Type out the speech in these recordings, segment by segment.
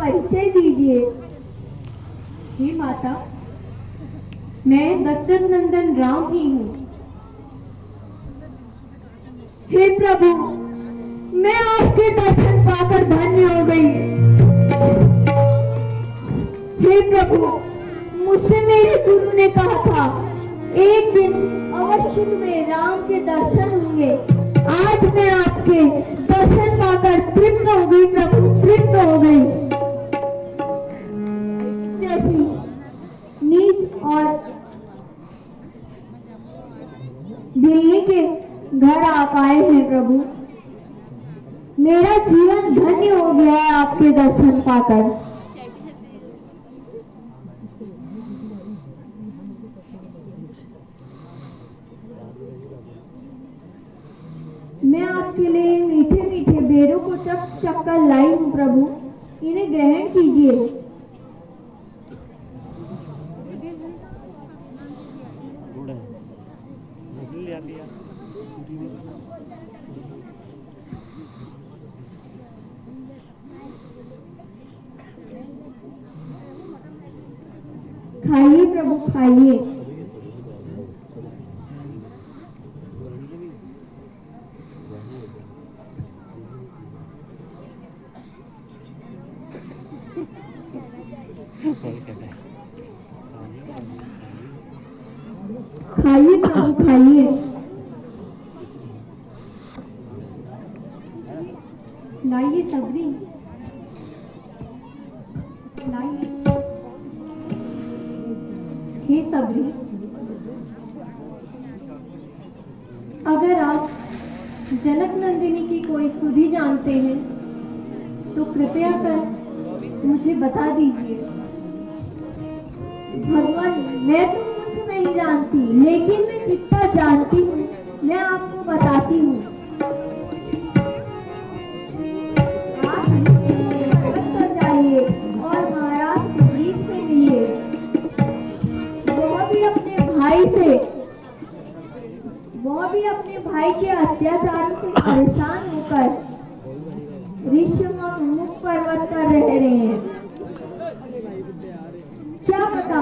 परिचय दीजिए। हे माता, मैं दशरथ नंदन राम ही हूँ। हे प्रभु, मैं आपके दर्शन पाकर धन्य हो गई। हे प्रभु, मुझसे मेरे गुरु ने कहा था एक दिन अवश्य तुम्हें राम के दर्शन होंगे। आज मैं आपके दर्शन पाकर तृप्त हो गई प्रभु, तृप्त हो गई। जैसी नीच और बिल्ली के घर आप आए हैं प्रभु, मेरा जीवन धन्य हो गया है आपके दर्शन पाकर। मैं आपके लिए मीठे मीठे बेरों को चक चक कर लाई हूँ प्रभु, इन्हें ग्रहण कीजिए। खाइए प्रभु, खाइए। खाइए प्रभु, खाइए। लाइए सबरी, लाइए। हे सबरी, अगर आप जनक नंदिनी की कोई सुधि जानते हैं तो कृपया कर मुझे बता दीजिए। भगवान, मैं तो कुछ नहीं जानती, लेकिन मैं जितना जानती हूँ मैं आपको बताती हूँ। आप पर्वत पर जाइए और महाराज सुग्रीव से मिलिए। वह भी अपने भाई के अत्याचारों से परेशान होकर ऋषिमुख पर्वत पर रह रहे हैं। क्या पता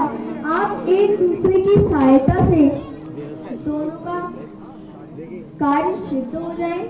आप एक दूसरे की सहायता से दोनों का कार्य सिद्ध हो जाए।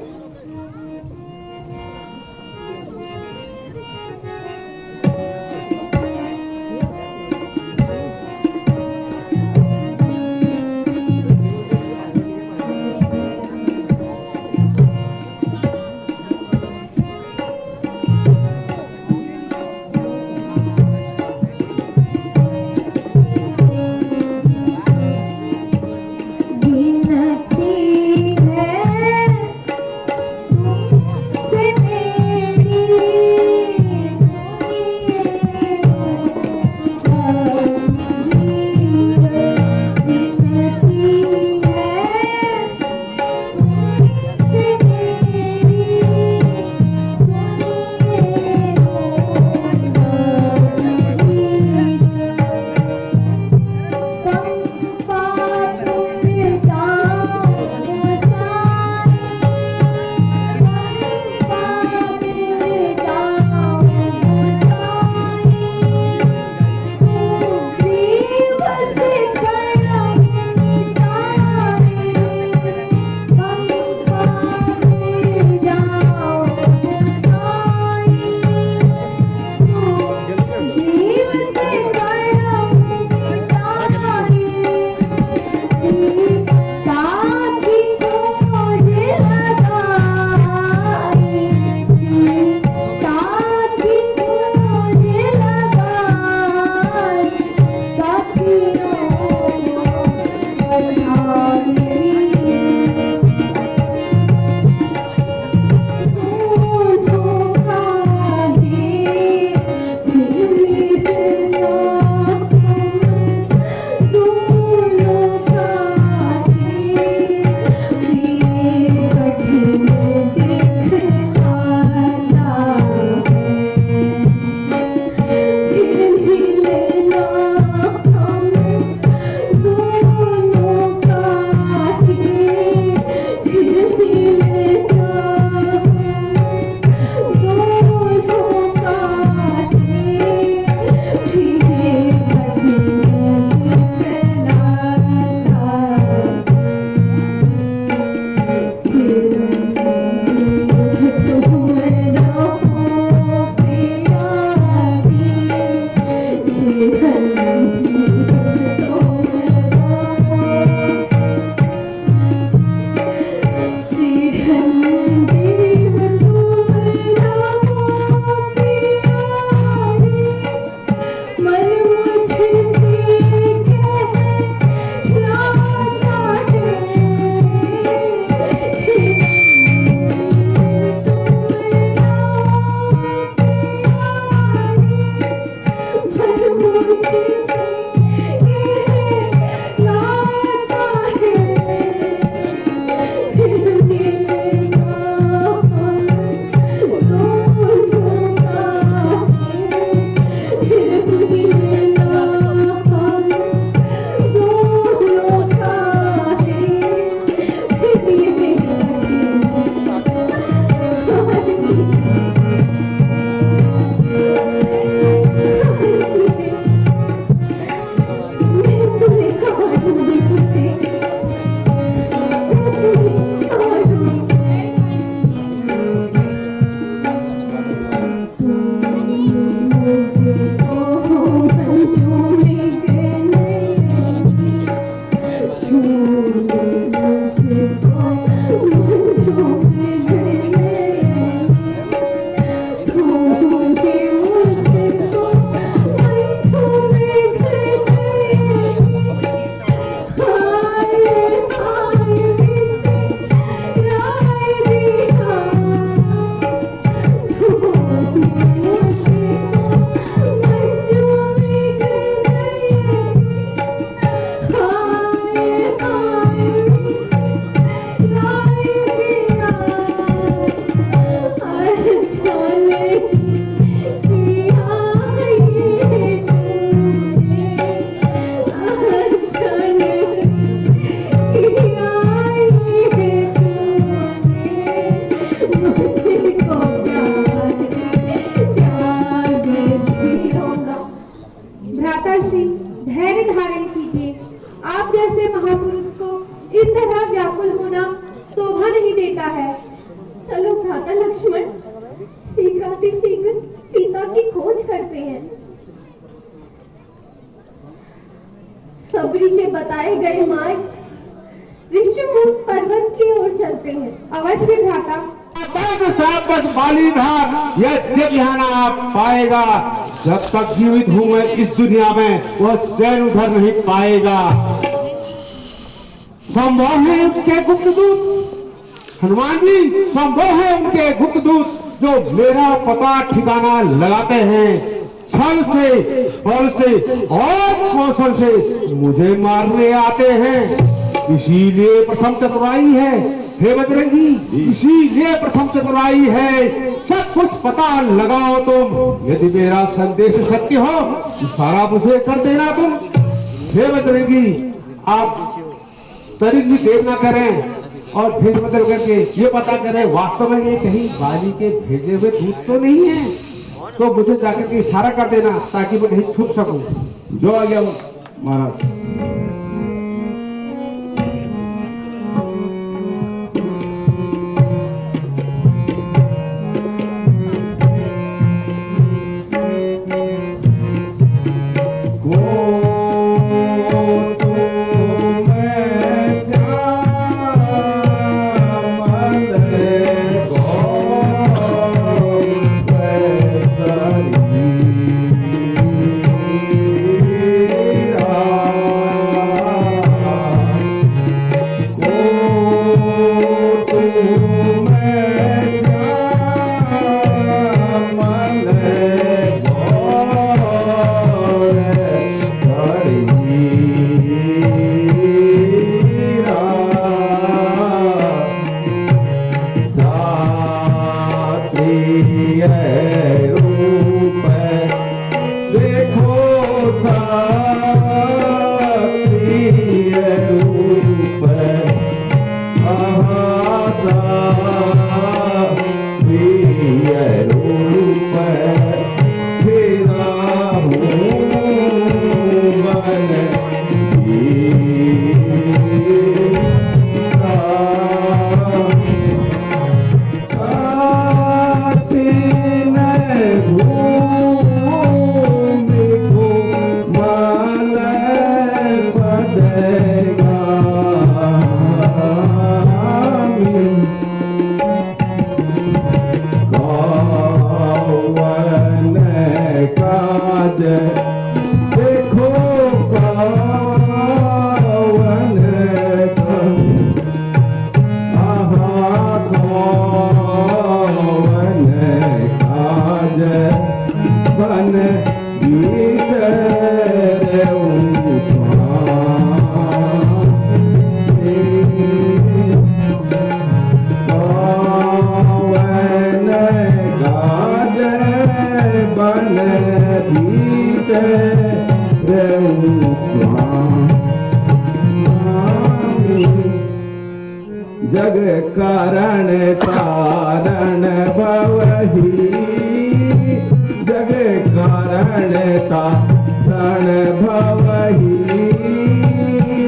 कृपा से धैर्य धारण कीजिए। आप जैसे महापुरुष को इस तरह व्याकुल होना शोभा नहीं देता है। चलो भ्राता लक्ष्मण, शीघ्रातिशीघ्र सीता की खोज करते हैं। सबरी के बताए गए मार्ग ऋषिमुख पर्वत की ओर चलते हैं। अवश्य भ्राता। बस बालीधार यह जग यहाँ ना पाएगा। जब तक जीवित हूँ मैं इस दुनिया में, वह चैन उधर नहीं पाएगा। संभव है उसके गुप्त दूत, हनुमान जी संभव है उनके गुप्त दूत, जो मेरा पता ठिकाना लगाते हैं। छल से, बल से और कौशल से मुझे मारने आते हैं। इसीलिए प्रथम चतुराई है हे बजरंगी, इसीलिए प्रथम चतुराई है। सब कुछ पता लगाओ तुम। यदि मेरा संदेश सत्य हो तो सारा मुझे कर देना तुम। हे बजरंगी, आप तनिक भी देर ना करें और भेज बदल करके ये पता करें वास्तव में ये कहीं बाली के भेजे हुए दूत तो नहीं है। तो मुझे जाकर के इशारा कर देना ताकि मैं कहीं छुप सकूं। जो आ गया महाराज। जग कारण तारण भवहि, जग कारण तारण भवहि,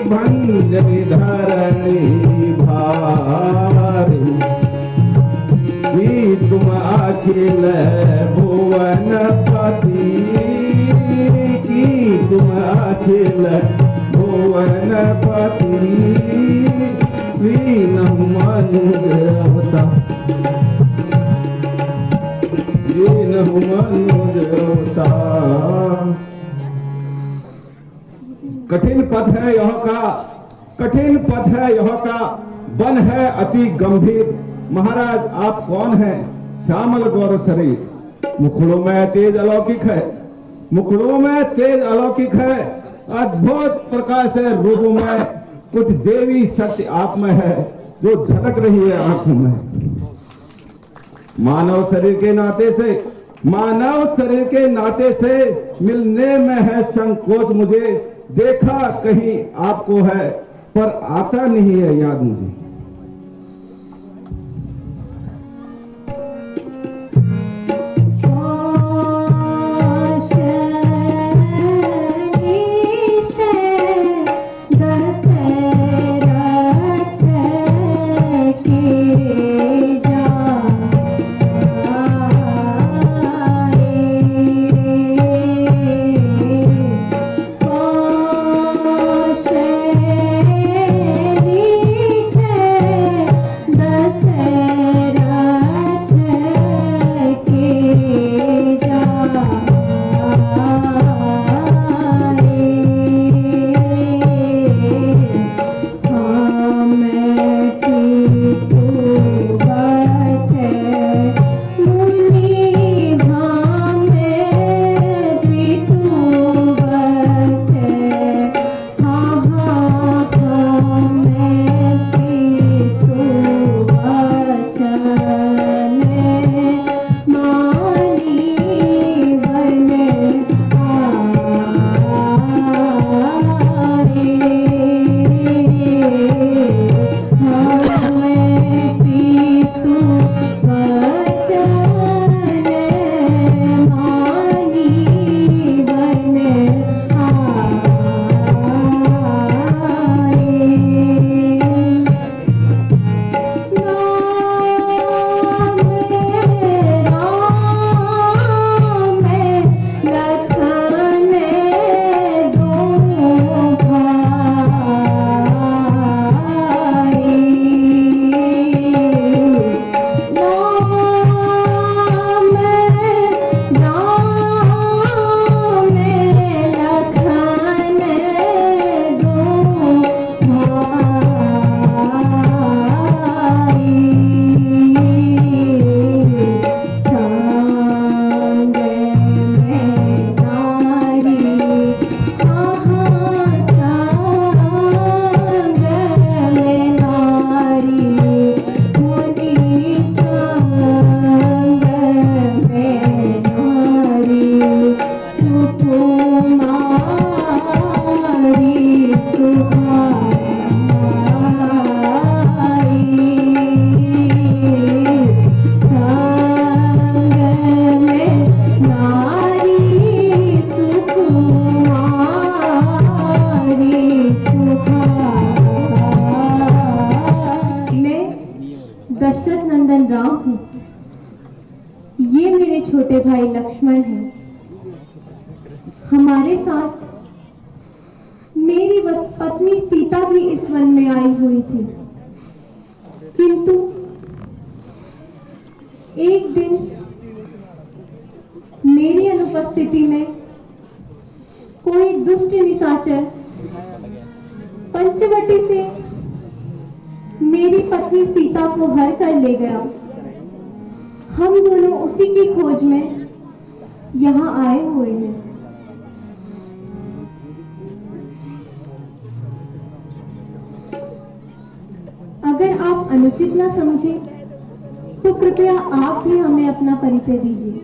भंजनि धरणि भारी। की तुम अखिल भुवन पति, की तुम अखिल भुवन पति, लीन मनुदेवता, लीन मनुदेवता। कठिन पथ है यह का, कठिन पथ है यह का, वन है अति गंभीर। महाराज आप कौन हैं? श्यामल गौर शरीर, मुखड़ों में तेज अलौकिक है, मुखड़ों में तेज अलौकिक है। अद्भुत प्रकार से रूप में कुछ देवी शक्ति आप में है जो झलक रही है आंखों में। मानव शरीर के नाते से, मानव शरीर के नाते से मिलने में है संकोच मुझे। देखा कहीं आपको है पर आता नहीं है याद मुझे। हैं। हमारे साथ मेरी पत्नी सीता भी इस वन में आई हुई थी, किंतु एक दिन मेरी अनुपस्थिति में कोई दुष्ट निशाचर पंचवटी से मेरी पत्नी सीता को हर कर ले गया। हम दोनों उसी की खोज में यहाँ आए हुए हैं। अगर आप अनुचित न समझे तो कृपया आप भी हमें अपना परिचय दीजिए।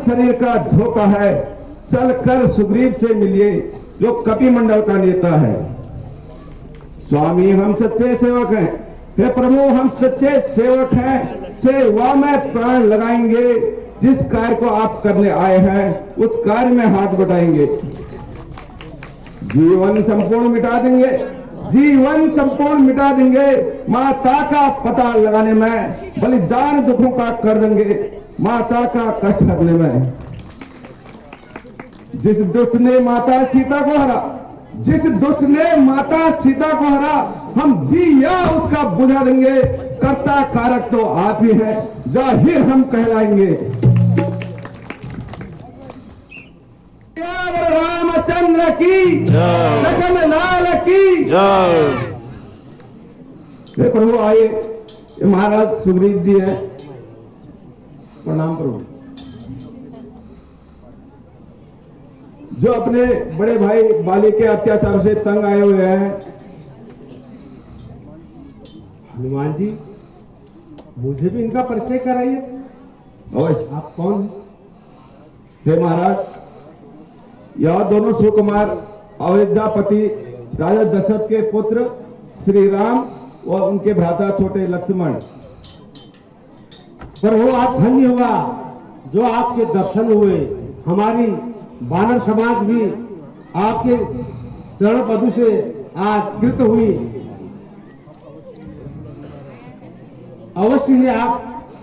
शरीर का धोखा है, चलकर सुग्रीव से मिलिए जो कपि मंडल का नेता है। स्वामी हम सच्चे सेवक हैं, हे प्रभु हम सच्चे सेवक हैं, सेवा में प्राण लगाएंगे। जिस कार्य को आप करने आए हैं उस कार्य में हाथ बटाएंगे। जीवन संपूर्ण मिटा देंगे, जीवन संपूर्ण मिटा देंगे। माता का पता लगाने में बलिदान दुखों का कर देंगे, माता का कष्ट हरने में। जिस दुष्ट ने माता सीता को हरा, जिस दुष्ट ने माता सीता को हरा, हम दिया उसका बुझा देंगे। कर्ता कारक तो आप ही हैं, जाहिर हम कहलाएंगे। रामचंद्र की जय, लखन लाल की जय। प्रभु आइए, महाराज सुग्रीव जी है, प्रणाम प्रभु। जो अपने बड़े भाई बाली के अत्याचार से तंग आए हुए हैं। हनुमान जी मुझे भी इनका परिचय कराइए। अवश्य। आप कौन हैं? हे महाराज, यह दोनों सुकुमार अयोध्यापति राजा दशरथ के पुत्र श्री राम और उनके भ्राता छोटे लक्ष्मण। प्रभु आप धन्य हुआ जो आपके दर्शन हुए, हमारी वानर समाज भी आपके चरण पदु से आज कृत हुई। अवश्य ही आप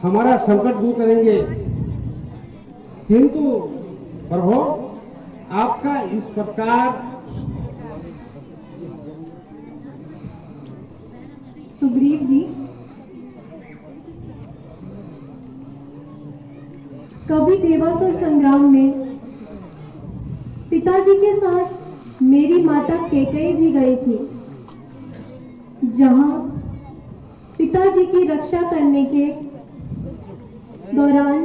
हमारा संकट दूर करेंगे, किंतु प्रभु आपका इस प्रकार सुग्रीव जी, कभी देवासुर संग्राम में पिताजी के साथ मेरी माता कैकेयी भी गई थी, जहां पिताजी की रक्षा करने के दौरान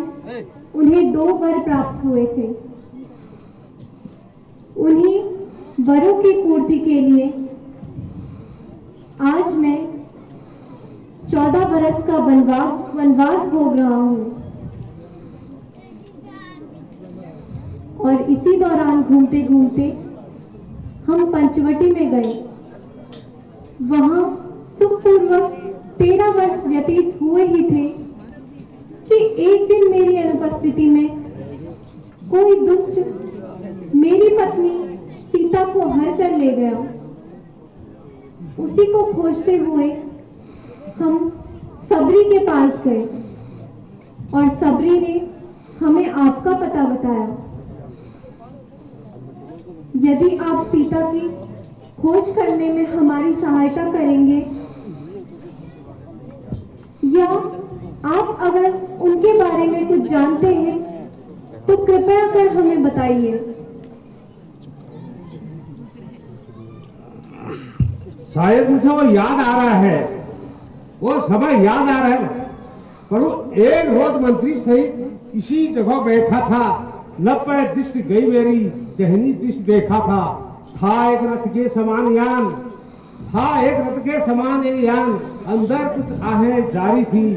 उन्हें 2 वर प्राप्त हुए थे। उन्हीं वरों की पूर्ति के लिए आज मैं 14 बरस का वनवास भोग रहा हूं और इसी दौरान घूमते घूमते हम पंचवटी में गए। वहां सुखपूर्वक 13 वर्ष व्यतीत हुए ही थे कि एक दिन मेरी अनुपस्थिति में कोई दुष्ट मेरी पत्नी सीता को हर कर ले गया। उसी को खोजते हुए हम सबरी के पास गए और सबरी ने हमें आपका पता बताया। यदि आप सीता की खोज करने में हमारी सहायता करेंगे या आप अगर उनके बारे में कुछ जानते हैं तो कृपया कर हमें बताइए। शायद मुझे वो याद आ रहा है, वो समय याद आ रहा है, पर वो एक रोज मंत्री सहित इसी जगह बैठा था। लपे दृष्टि गई मेरी, कहनी दृष्टि देखा था एक रथ के समान यान, एक रथ के समान ये यान, अंदर कुछ आहें जारी थी।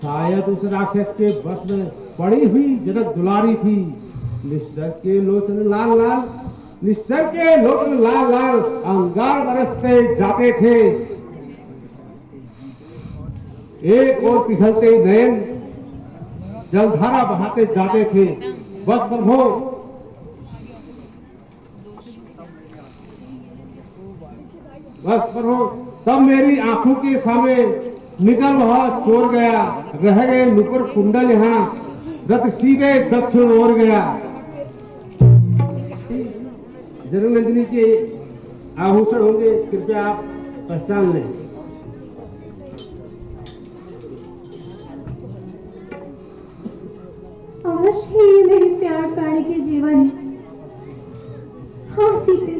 शायद उस राक्षस के बस में पड़ी हुई जनक दुलारी थी। निश्चर के लोचन लाल लाल, निश्चर के लोचन लाल लाल अंगार बरसते जाते थे। एक और पिघलते नयन जलधारा बहाते जाते थे। बस प्रभु तब मेरी आंखों के सामने निकल वह चोर गया। रह गए नुपुर कुंडल, यहाँ रथ सीधे दक्षिण ओर गया। जननंदिनी के आभूषण होंगे, कृपया आप पहचान लें। अवश्य ही ये मेरी प्यार प्राणी के जीवन है। हाँ सीते,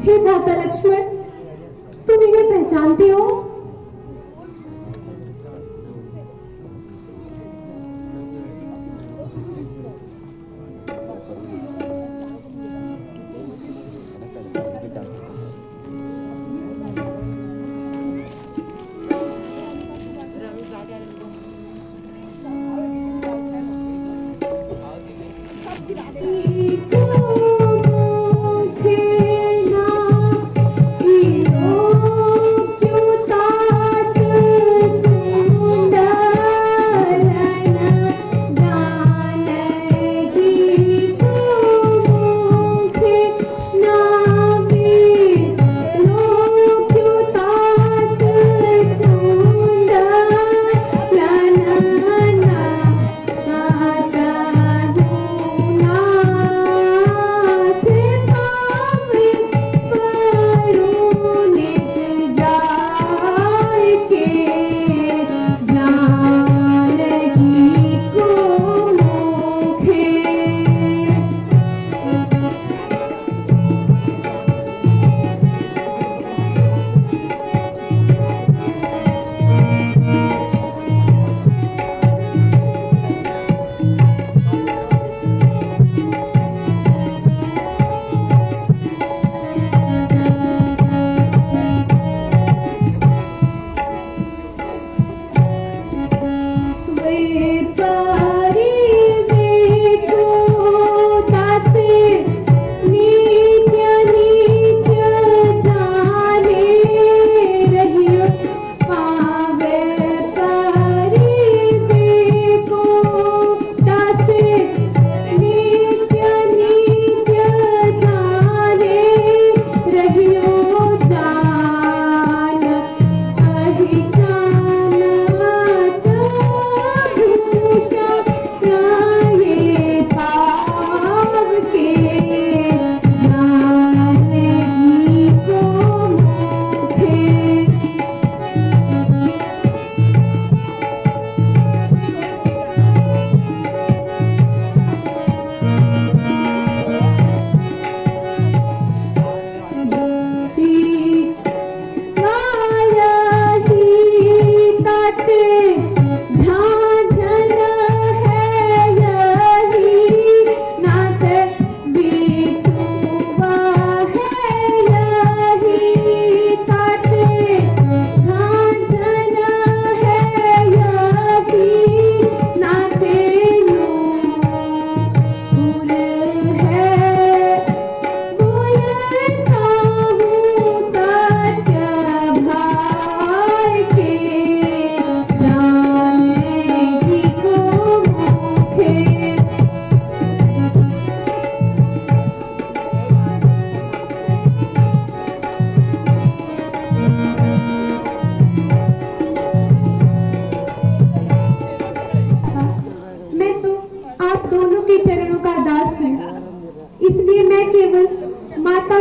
हे भ्राता लक्ष्मण, तुम इन्हें पहचानते हो? क्यों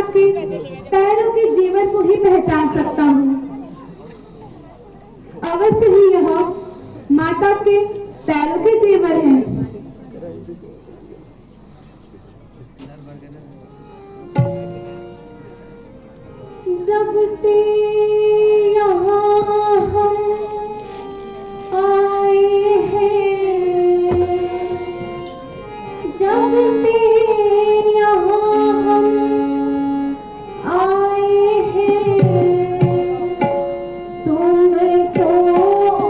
आपके पैरों के जेवर को ही पहचान सकता हूँ। अवश्य ही यह माता के पैरों के जेवर हैं। जब से यहाँ हम आए हैं, जब से यहाँ हम आए हैं, तुमको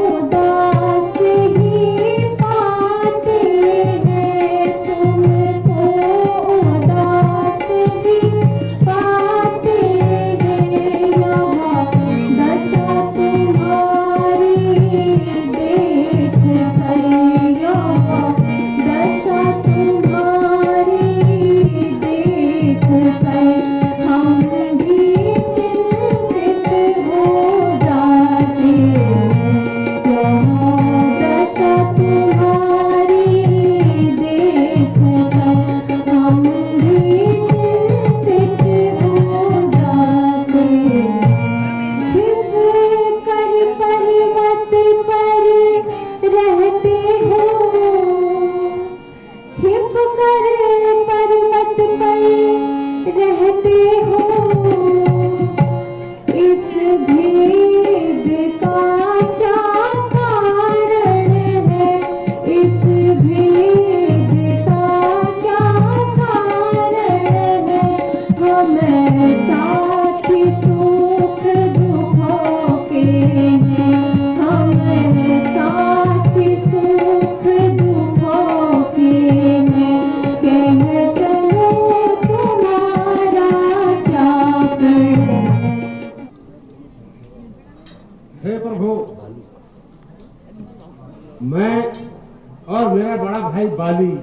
उदास ही पाते हैं, तुमको उदास ही पाते हैं। यहाँ दशा तुम्हारी देख कर, यहाँ दशा तुम्हारी देख कर हम भी चिंतित हो जाते हैं। यहाँ दशा तुम्हारी देख कर हम भी चिंतित हो जाते हैं। छिप कर पर्वत पर रहते हो, छिप कर पर्वत पर रहते हो, इस भेद का क्या कारण है, इस भेद का क्या कारण है। हम साथी सुख दुखों के हैं, हम साथी सुख दुखों के हैं। कह चलो तुम्हारा क्या प्रण। हे प्रभु, मैं और मेरा बड़ा भाई बाली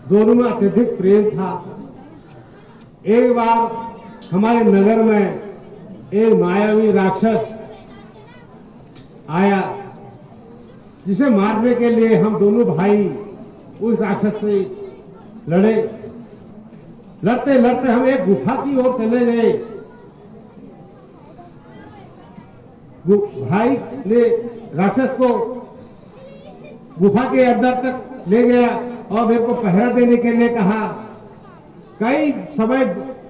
दोनों में अत्यधिक प्रेम था। एक बार हमारे नगर में एक मायावी राक्षस आया, जिसे मारने के लिए हम दोनों भाई उस राक्षस से लड़े। लड़ते लड़ते हम एक गुफा की ओर चले गए। भाई ने राक्षस को गुफा के अंदर तक ले गया और मेरे को पहरा देने के लिए कहा। कई समय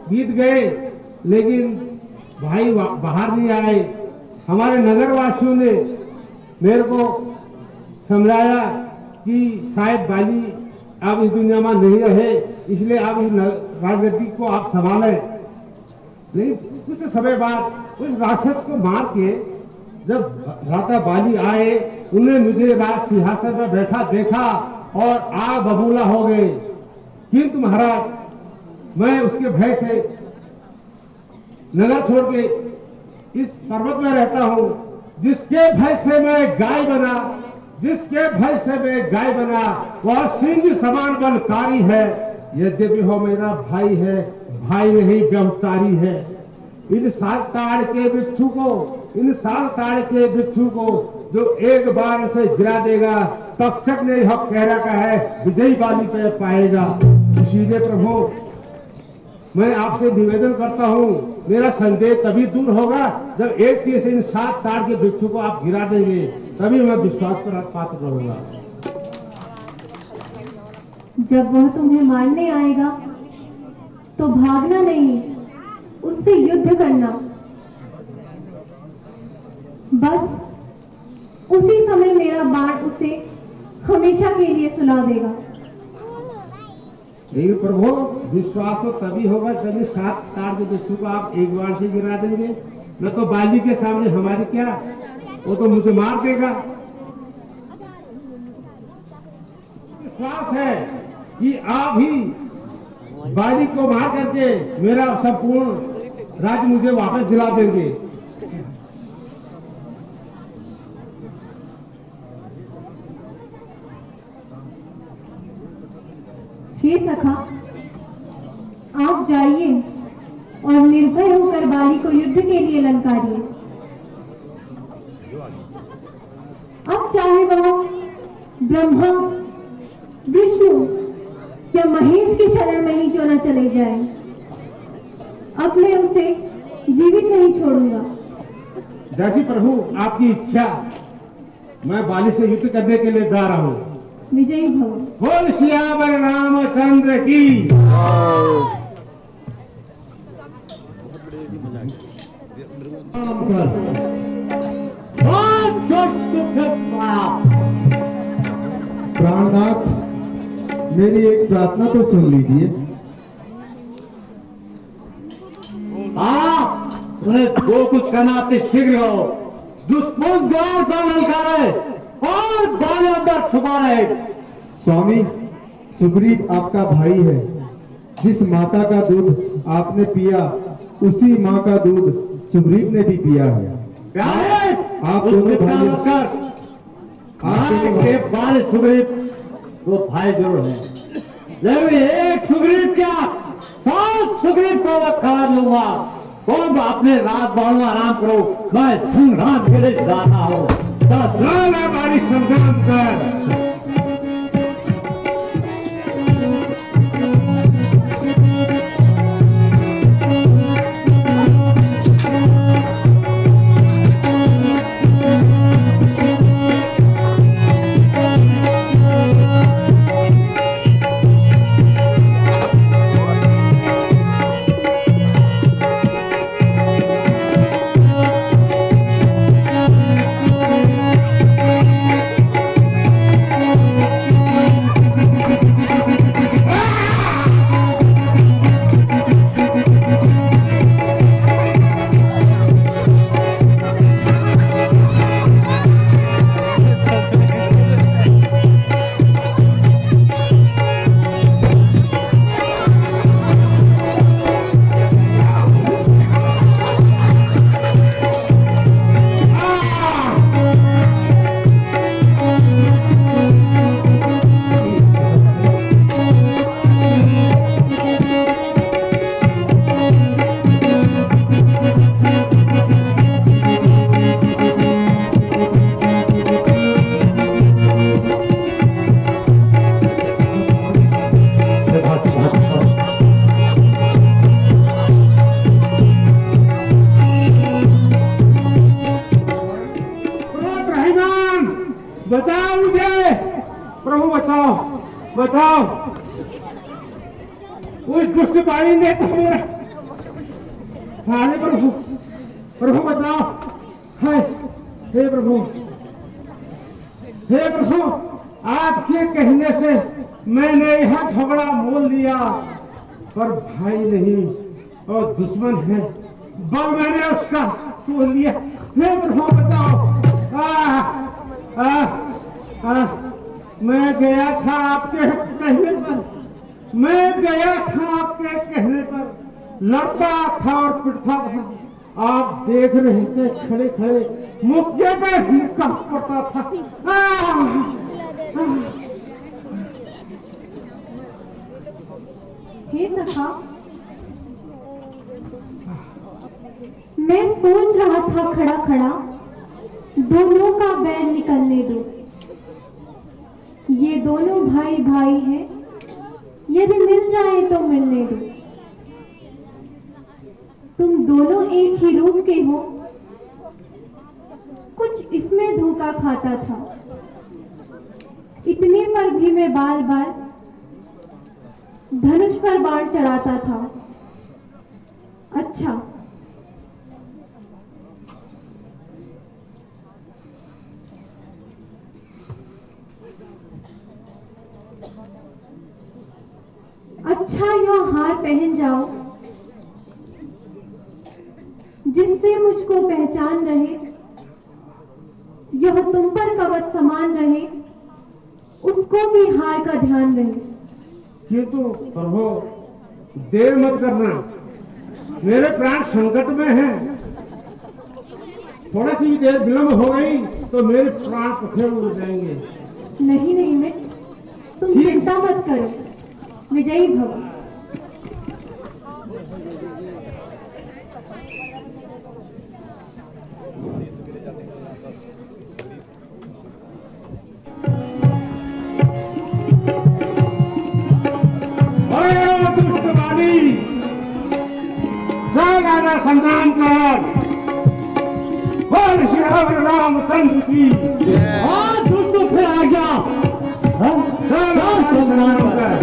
बीत गए लेकिन भाई बाहर नहीं आए। हमारे नगरवासियों ने मेरे को समझाया कि शायद बाली अब इस दुनिया में नहीं रहे, इसलिए आप इस राजगद्दी को आप संभालें। लेकिन कुछ समय बाद उस राक्षस को मार के जब राजा बाली आए, उन्हें मुझे राज सिंहासन पर बैठा देखा और आग बबूला हो गए। किंतु महाराज, मैं उसके भय से नगर छोड़ के इस पर्वत में रहता हूँ, जिसके भय से मैं गाय बना, जिसके भय से मैं गाय बना, वह सिंह समान बलकारी है। यद्यपि वो मेरा भाई है, भाई नहीं ब्रह्मचारी है। इन साल ताड़ के बिच्छू को, इन साल ताड़ के बिच्छू को जो एक बार से गिरा देगा, तक्षक ने यह कह रखा है विजयी बाली पे पाएगा। इसीलिए प्रभु, मैं आपसे निवेदन करता हूँ, मेरा संदेह तभी दूर होगा जब एक तीर से इन 7 ताड़ के बिच्छू को आप गिरा देंगे, तभी मैं विश्वास पर पात्र रहूंगा। जब वह तुम्हें मारने आएगा तो भागना नहीं, उससे युद्ध करना। बस उसी समय मेरा बाण उसे हमेशा के लिए सुला देगा। लेकिन प्रभु, विश्वास तो तभी होगा जब 7 ताड़ के बिच्छू को आप एक बार से गिरा देंगे। न तो बाली के सामने हमारी क्या, वो तो मुझे मार देगा। विश्वास है कि आप ही बाली को मार करके मेरा संपूर्ण राज्य मुझे वापस दिला देंगे। हे सखा, आप जाइए और निर्भय होकर बाली को युद्ध के लिए ललकारिए। अब चाहे वह ब्रह्मा, विष्णु या महेश की शरण में ही क्यों न चले जाए, अब मैं उसे जीवित नहीं छोड़ूंगा। जैसी प्रभु आपकी इच्छा। मैं बाली से युद्ध करने के लिए जा रहा हूँ। विजयी भव। बोल सियावर रामचंद्र की। प्राणनाथ, मेरी एक प्रार्थना तो सुन लीजिए। उन्हें जो कुछ करना आते शीघ्र हो। दुश्मन द्वार पर ललकारे और बाले अंदर छुपा रहे। स्वामी, सुग्रीव आपका भाई है। जिस माता का दूध आपने पिया, उसी माँ का दूध सुग्रीव ने भी पिया है। आप दोनों भाई के बाल सुग्रीव वो भाई जरूर है, लेकिन एक सुग्रीव क्या 100 सुग्रीव को मैं खा लूंगा। तुम अपने रात बढ़ना आराम करो, मैं संग्राम के लिए जाता हूँ। हमारी संग्राम कर। बचाओ मुझे प्रभु, बचाओ बचाओ। उस दुष्ट बाणी ने तो मेरा प्रभु प्रभु बचाओ। हाय हे प्रभु, हे प्रभु, आपके कहने से मैंने यह झगड़ा मोल लिया, पर भाई नहीं और दुश्मन है, बल मैंने उसका तोड़ लिया। हे प्रभु बचाओ। मैं गया था आपके कहने पर, मैं गया था आपके कहने पर, लड़ता था और पिटता था। आप देख रहे थे खड़े खड़े, मुक्के पे हिक्का पड़ता था। हे सखा, मैं सोच रहा था खड़ा खड़ा, दोनों का बैर निकलने दो। ये दोनों भाई भाई हैं, यदि मिल जाए तो मिलने दो। तुम दोनों एक ही रूप के हो, कुछ इसमें धोखा खाता था। इतने पर भी मैं बार बार धनुष पर बाण चढ़ाता था। अच्छा, अच्छा यह हार पहन जाओ, जिससे मुझको पहचान रहे, यह तुम पर कवच समान रहे, उसको भी हार का ध्यान रहे। किंतु प्रभु देर मत करना, मेरे प्राण संकट में हैं। थोड़ा सी भी देर विलंब हो गई तो मेरे प्राण पखेरु उड़ जाएंगे। नहीं नहीं मित्र, तुम चिंता मत करो। विजयी भव। संग्राम कर। बोल श्री रामचंद्र की। हाँ दोस्तों फिर आ गया। संग्राम कर।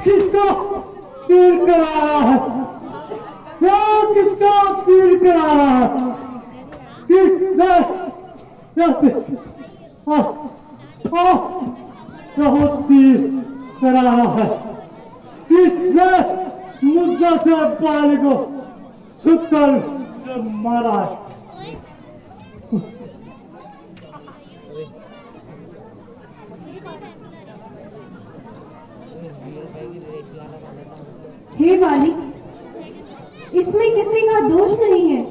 किसका तीर करा रहा है? क्या किसका तीर करा रहा है? बहुत तीर करा रहा है। किसने मुद्दा से बाल को सुतर मारा है? हे वाली, इसमें किसी का दोष नहीं है।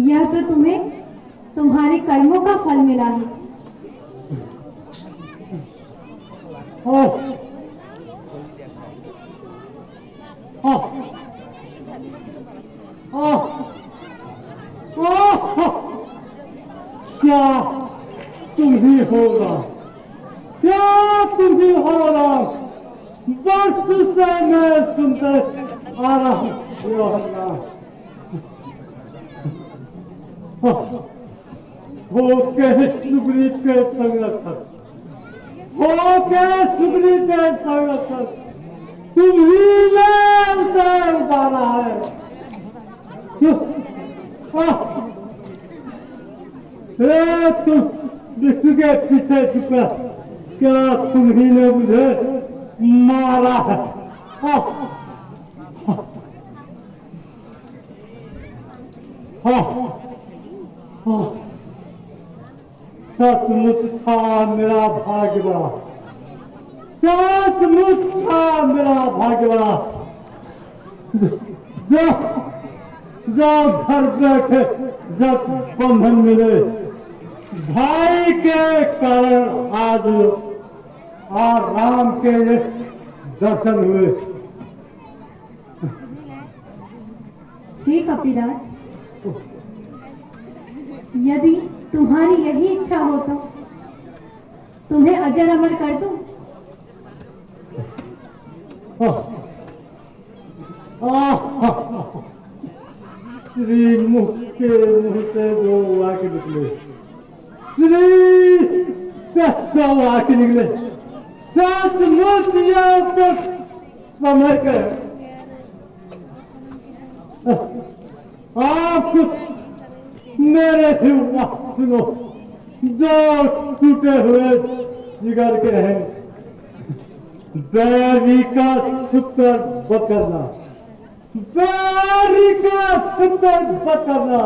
यह तो तुम्हें तुम्हारे कर्मों का फल मिला है। क्या तुम ही होगा? क्या तुम ही होगा? वर्ष से मैं सुनते आ रहा हूँ। हो के सुग्रीव के संरक्षक, हो के सुग्रीव के संरक्षक तुम ही ने उसे उतारा है। तुम विष्णु के पीछे छुपा, क्या तुम ही ने मुझे मारा है? सचमुच था मेरा भाग्य बड़ा, सचमुच था मेरा भाग्य बड़ा। जो घर बैठे जब बंधन मिले, भाई के कारण आज और राम के दर्शन हुए। हे कपिराज, यदि तुम्हारी यही इच्छा हो तो तुम्हें अजर अमर कर दूं। श्री मुख तेरे मुंह से जो वाक्य निकले श्री सच्चा वाक्य निकले सचमुच यह तो समझ कर आप कुछ मेरे ही वाक्य सुनो जो टूटे हुए जिगर के हैं। बैरी का शुक्र बकरना, बैरी का शुक्र बकरना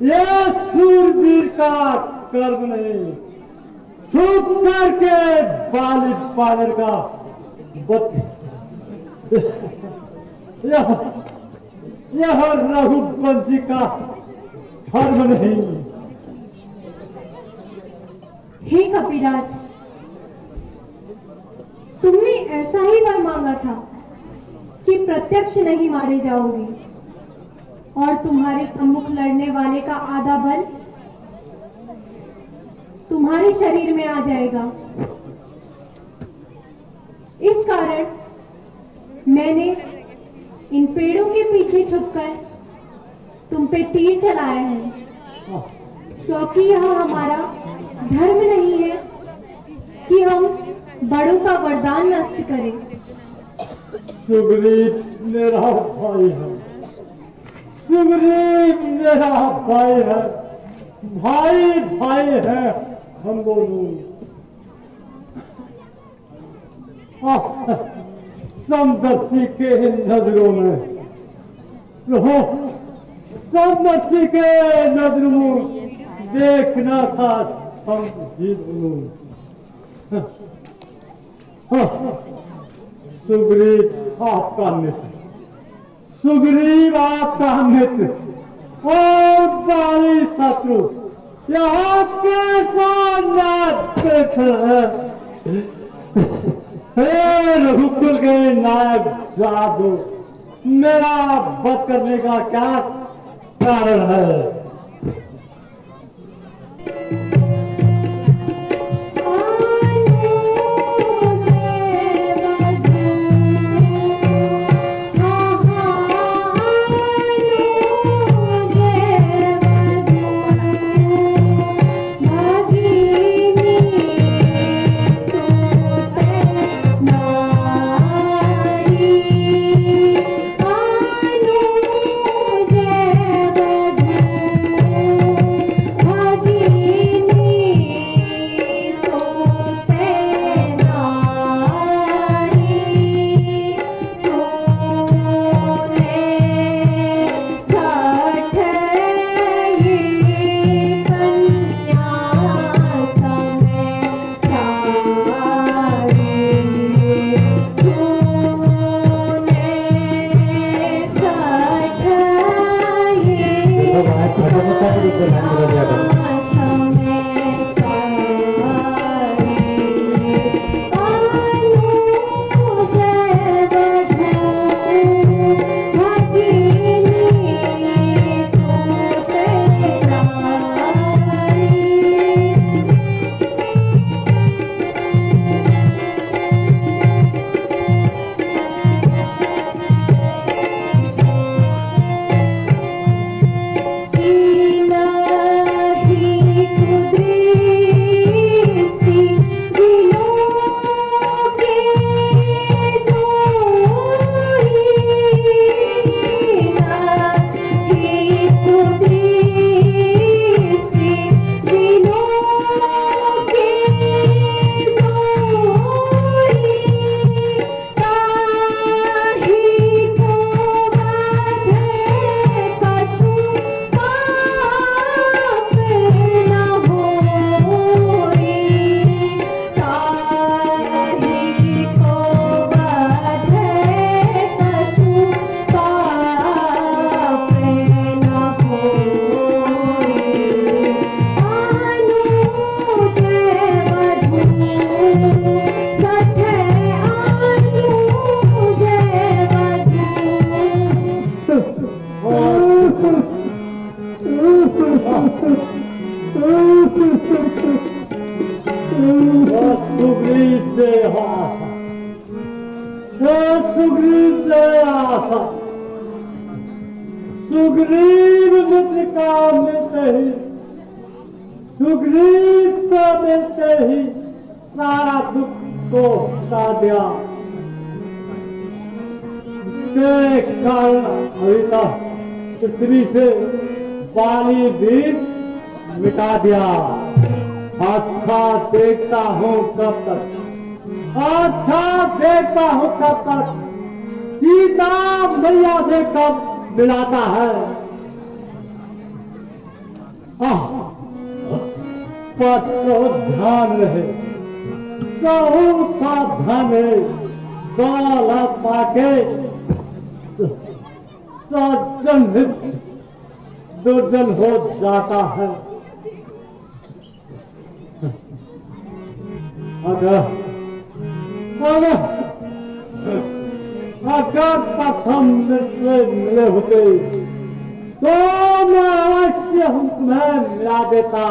यह सूरवीर का कर्म नहीं, छुप करके बाली पालर का यह रघुवंशी का धर्म नहीं। हे कपिराज, तुमने ऐसा ही वर मांगा था कि प्रत्यक्ष नहीं मारे जाओगे और तुम्हारे सम्मुख लड़ने वाले का आधा बल तुम्हारे शरीर में आ जाएगा। इस कारण मैंने इन पेड़ों के पीछे छुपकर तुम पे तीर चलाए हैं, क्योंकि यह हमारा धर्म नहीं है कि हम बड़ों का वरदान नष्ट करें। सुग्रीव मेरा भाई है, सुग्रीव मेरा भाई है, भाई भाई है हम दोनों। समदर्शी के नजरों में रहो, समदर्शी के नजरों में देखना था सुग्रीव आपका मित्र, सुग्रीव आपका मित्र और बाली शत्रु यहाँ कैसा नाट्य है। हे रघुकुल के नायक जादू, मेरा वध करने का क्या कारण है? सुग्रीव से आशा, सुग्रीव से आशा, सुग्रीव मित्र का मिलते ही, सुग्रीव को मिलते ही सारा दुख को हटा दिया। इसके कारण अभी तक पृथ्वी से पानी भी मिटा दिया। अच्छा देखता हूँ कब तक, अच्छा देखता हूँ कब तक सीता मैया से कब मिलाता है। पर तो ध्यान रहे, कहूँ का धन है, दौलत पाके सज्जन दुर्जन हो जाता है। अगर प्रथम मिले होते तो मैं अवश्य तुम्हें मिला देता,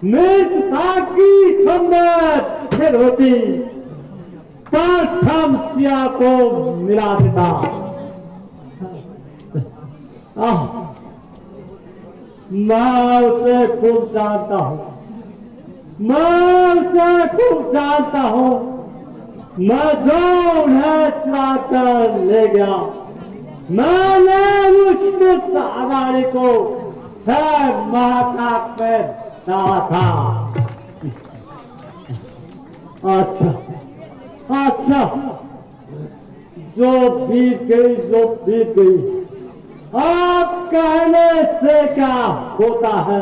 मित्रता की सम्मत फिर होती, प्रथम सिया को मिला देता। मैं उसे खूब जानता हूँ, मैं उसे खूब जानता हूँ। मैं जो उन्हें चुरा कर ले गया, मैंने उस सागारी को 6 माह का पैर डाला था। अच्छा अच्छा, जो बीत गई, जो बीत गई, आप कहने से क्या होता है।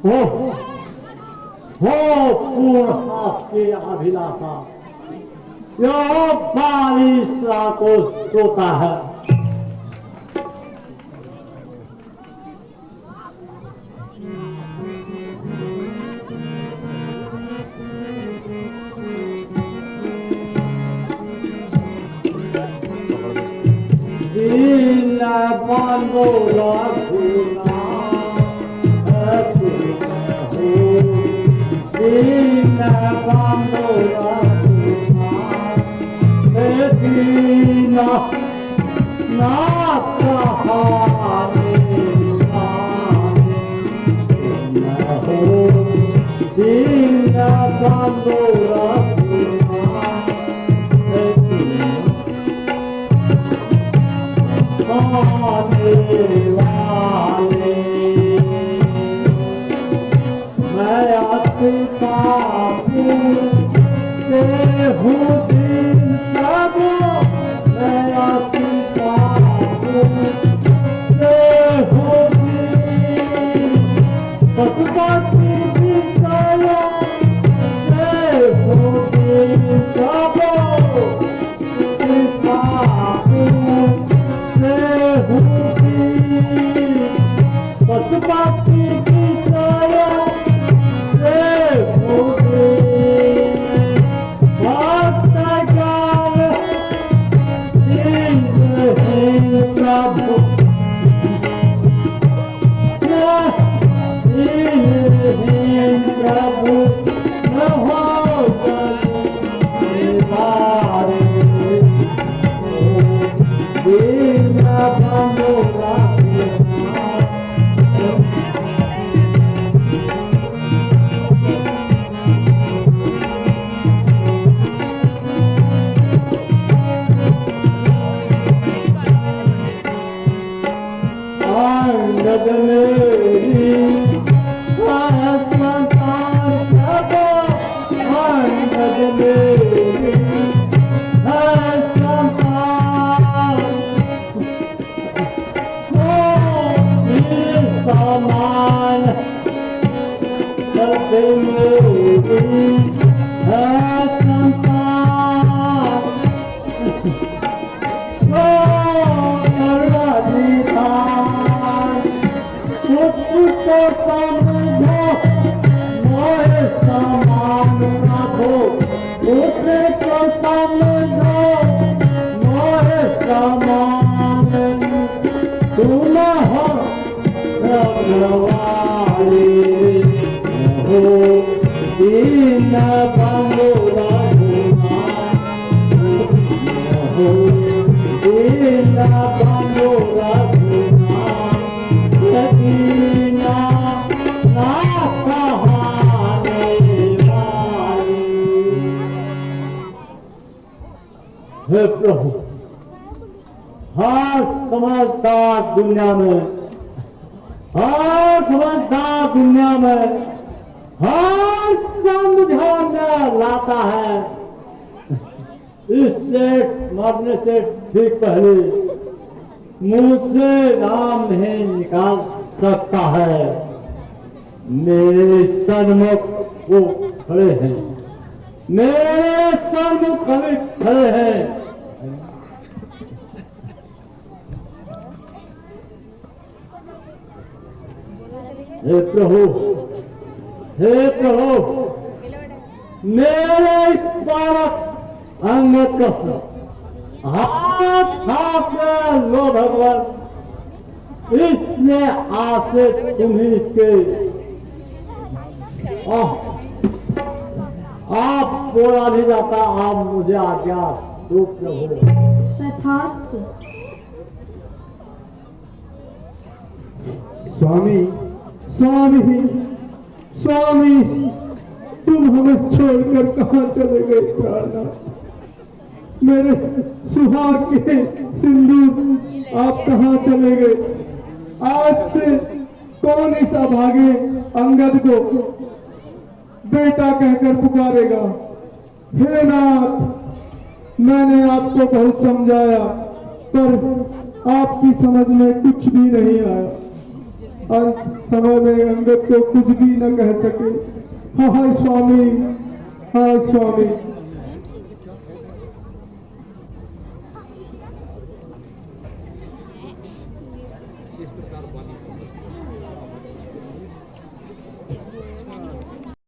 हो पूर्ण आपकी अभिलाषा, यह बारिश को सोता है। बांधो रखूना बांधो रखूना दीना ना हो दीना बांधो रखूना मैं आता हूँ दिन सब, मैं आता हूँ सतपति विषया, मैं हूँ दिन सब पशुपति की साया से भक्त ज्ञान प्रभु प्रभु न हो Bye. हे प्रभु, हर समझदार दुनिया में, हर समझदार दुनिया में हर चंद ध्यान में लाता है। इससे मरने से ठीक पहले मुंह से नाम नहीं निकाल सकता है। मेरे सन्मुख वो खड़े हैं, मेरे सन्मुख खड़े हैं। हे प्रभु, हे प्रभु, मेरे इस बालक अंगद को हाथ हाथ लो भगवान, इसने आज से तुम ही इसके आप बोला नहीं जाता, आप मुझे आज्ञा दो प्रभु। तथास्तु। स्वामी, स्वामी, स्वामी, तुम हमें छोड़कर कहाँ चले गए प्राणनाथ? मेरे सुहाग के सिंदूर आप कहाँ चले गए? आज से कौन इस अभागे अंगद को बेटा कहकर पुकारेगा? हे नाथ, मैंने आपको बहुत समझाया पर आपकी समझ में कुछ भी नहीं आया। अंत समय में अंगद को कुछ भी न कह सके। हाँ स्वामी, हाँ स्वामी।